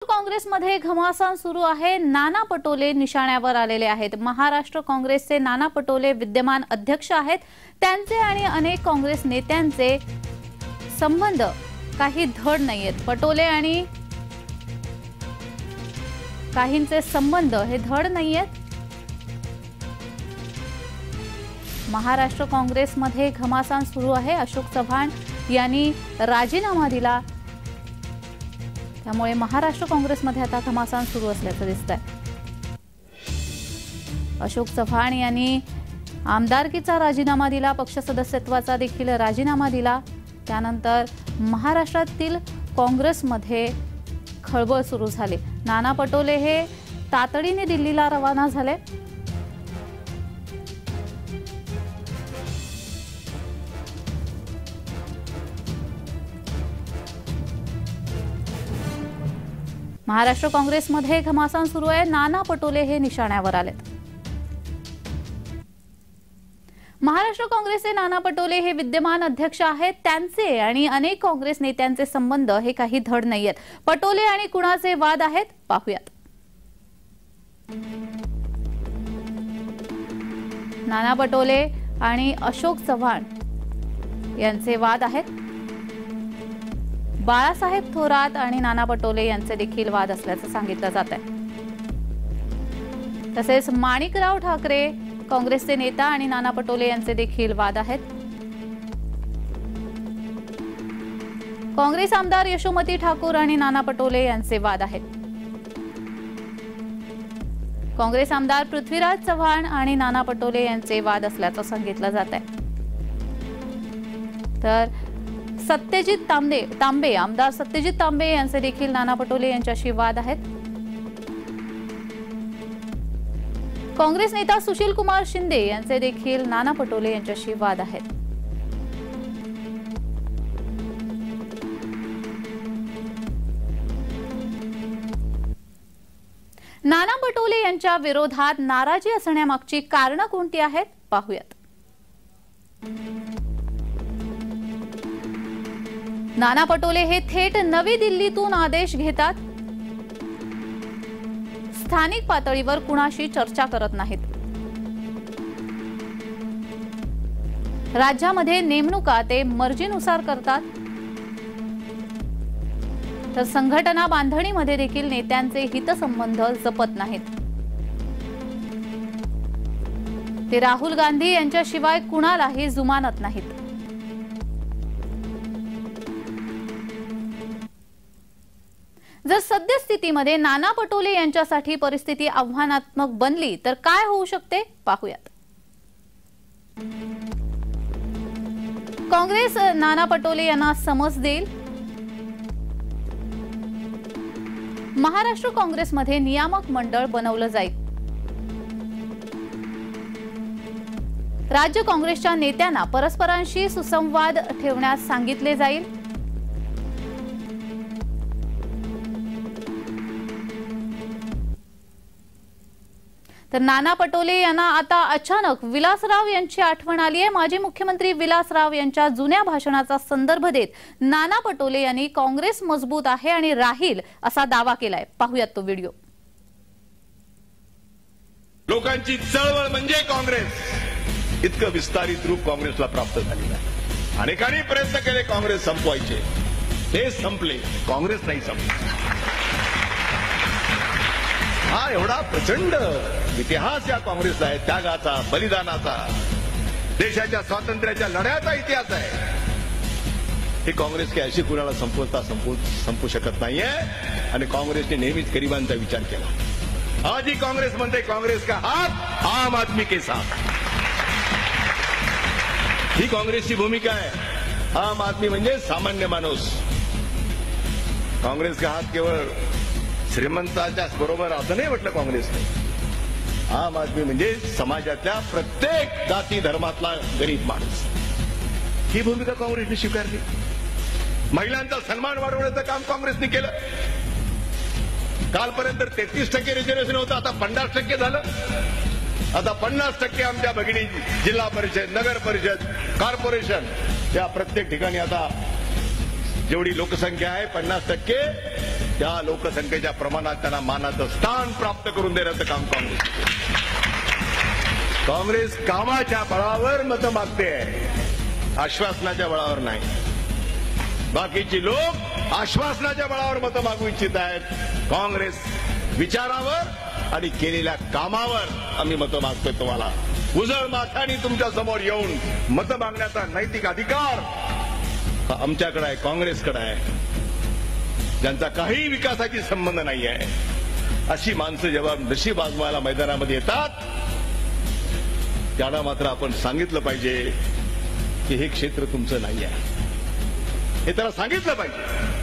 काँग्रेसमध्ये घमासान सुरू आहे। नाना पटोले निशाण्यावर आलेले आहेत। महाराष्ट्र काँग्रेसचे नाना पटोले विद्यमान अध्यक्ष आहेत। त्यांचे आणि अनेक काँग्रेस नेत्यांचे संबंध काही धड नाहीयेत। पटोले आणि काहींचे संबंध हे धड नाहीयेत। महाराष्ट्र काँग्रेसमध्ये घमासान सुरू आहे। अशोक चव्हाण यांनी राजीनामा दिला, त्यामुळे महाराष्ट्र काँग्रेसमध्ये आता घमासान सुरू असल्याचं दिसतंय। अशोक चव्हाण यांनी आमदारकीचा राजीनामा दिला, पक्ष सदस्यत्वाचा देखील राजीनामा दिला। त्यानंतर महाराष्ट्रातील काँग्रेसमध्ये खळबळ सुरू झाली। नाना पटोले हे तातडीने दिल्लीला रवाना झाले। महाराष्ट्र काँग्रेसमध्ये घमासान सुरू आहे। नाना पटोले हे निशाण्यावर आलेत। महाराष्ट्र काँग्रेसचे नाना पटोले हे विद्यमान अध्यक्ष आहेत। त्यांचे आणि अनेक काँग्रेस नेत्यांचे संबंध हे काही धड नाहीयेत। पटोले आणि कुणाचे वाद आहेत पाहूयात। नाना पटोले आणि अशोक चव्हाण यांचे वाद आहेत। बाळासाहेब थोरात आणि नाना पटोले यांचे देखील वाद असल्याचं सांगितलं जात आहे। तसेच माणिकराव ठाकरे काँग्रेसचे नेता आणि नाना पटोले यांचे देखील वाद आहेत। काँग्रेस आमदार यशोमती ठाकूर आणि नाना पटोले यांचे वाद आहेत। काँग्रेस आमदार पृथ्वीराज चव्हाण आणि नाना पटोले यांचे वाद असल्याचं सांगितलं जात आहे। तर सत्यजित तांबे आमदार सत्यजित तांबे यांचे देखील नाना पटोले यांच्याशी वाद आहेत। काँग्रेस नेता सुशील कुमार शिंदे यांचे देखील नाना पटोले यांच्याशी वाद आहेत। नाना पटोले यांच्या विरोधात नाराजी असण्यामागची कारणं कोणती आहेत पाहूयात। नाना पटोले हे थेट नवी दिल्लीतून आदेश घेतात। स्थानिक पातळीवर कुणाशी चर्चा करत नाहीत। राज्यामध्ये नेमणुका ते मर्जीनुसार करतात। तर संघटना बांधणीमध्ये देखील नेत्यांचे हितसंबंध जपत नाहीत। ते राहुल गांधी यांच्याशिवाय कुणालाही जुमानत नाहीत। जर सद्यस्थितीमध्ये नाना पटोले यांच्यासाठी परिस्थिती आव्हानात्मक बनली तर काय होऊ शकते पाहूयात। काँग्रेस नाना पटोले यांना समज देईल। महाराष्ट्र काँग्रेसमध्ये नियामक मंडळ बनवलं जाईल। राज्य काँग्रेसच्या नेत्यांना परस्परांशी सुसंवाद ठेवण्यास सांगितले जाईल। तर नाना पटोले यांना आता अचानक विलासराव यांची आठवण आली आहे। माजी मुख्यमंत्री विलासराव यांच्या जुन्या भाषणाचा संदर्भ देत नाना पटोले यांनी काँग्रेस मजबूत आहे आणि राहील असा दावा केलाय। पाहूयात तो व्हिडिओ। लोकांची चळवळ म्हणजे काँग्रेस, इतकं विस्तारित रूप काँग्रेसला प्राप्त झालेलं आहे। अनेकांनी प्रयत्न केले काँग्रेस संपवायचे, ते संपले, काँग्रेस नाही संपली। हा एवढा प्रचंड इतिहास या काँग्रेसला आहे, त्यागाचा, बलिदानाचा, देशाच्या स्वातंत्र्याच्या लढ्याचा इतिहास आहे। ही काँग्रेस की अशी कुणाला संपू शकत नाहीये। आणि काँग्रेसने नेहमीच गरिबांचा विचार केला। आज ही काँग्रेस म्हणते काँग्रेस का हात आम आदमी के साथ। ही काँग्रेसची भूमिका आहे। आम आदमी म्हणजे सामान्य माणूस। काँग्रेस का हात केवळ श्रीमंताच्या बरोबर असं नाही म्हटलं काँग्रेसने। आम आदमी म्हणजे समाजातल्या प्रत्येक जाती धर्मातला गरीब माणूस। ही भूमिका काँग्रेसने स्वीकारली। महिलांचा सन्मान वाढवण्याचं काम काँग्रेसने केलं। कालपर्यंत 33% रिझर्वेशन होतं, आता 50% झालं। आता 50% आमच्या भगिनी जिल्हा परिषद, नगर परिषद, कॉर्पोरेशन या प्रत्येक ठिकाणी आता जेवढी लोकसंख्या आहे 50%, त्या लोकसंख्येच्या प्रमाणात त्यांना मानाचं स्थान प्राप्त करून देण्याचं काम काँग्रेस कामाच्या बळावर मतं मागते, आश्वासनाच्या बळावर नाही. बाकीची लोक आश्वासनाच्या बळावर मतं मागू इच्छित आहेत. काँग्रेस विचारावर आणि केलेल्या कामावर आम्ही मतं मागतोय. तुम्हाला उजळ माथ्याने तुमच्या समोर येऊन मतं मागण्याचा नैतिक अधिकार हा आमच्याकडे आहे, काँग्रेसकडे आहे. ज्यांचा काही विकासाची संबंध नाही आहे अशी माणसं जेव्हा नशीब आजमायला मैदानामध्ये येतात, त्यांना मात्र आपण सांगितलं पाहिजे की हे क्षेत्र तुमचं नाही आहे. हे त्याला सांगितलं पाहिजे.